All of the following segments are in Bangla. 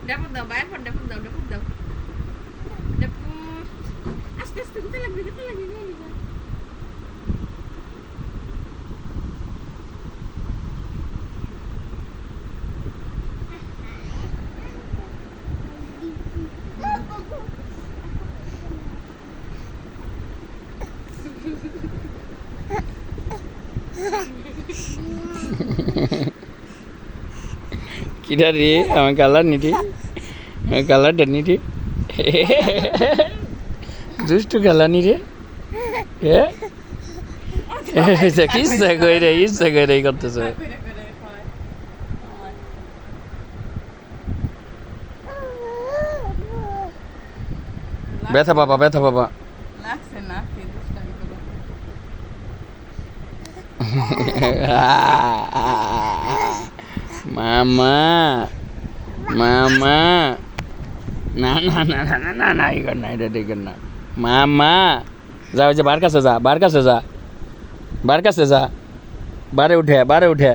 Dapat daw, bayar pun dapat daw. Dapat. Aste, kita lagi ini. কিরা রে আমার কালার নিটি কালারটা নিটি দুষ্টু কালা নি রে ইচ্ছা করে করতেছ ব্যথা বাবা লাগছে না মামা না ইগর না এটা ইগর না মামা যা ওই যে বার কাছে যা বারে উঠে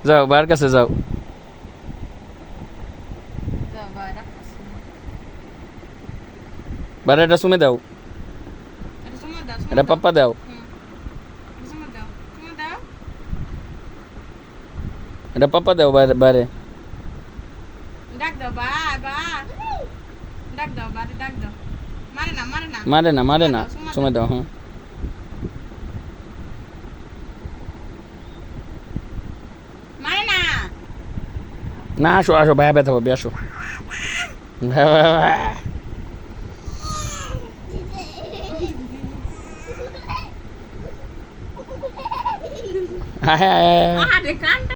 যাও বার কাছে যাও বারে এটা সুমে দাও এটা পাপ্পা দাও এটা পাপ্পা দাও বাইরে ডাক দাও বা ডাক দাও বাড়ি ডাক দাও মারে না সময় দাও হ্যাঁ মারে না আসো ভাইয়া ব্যথা পাবে আসো হ্যাঁ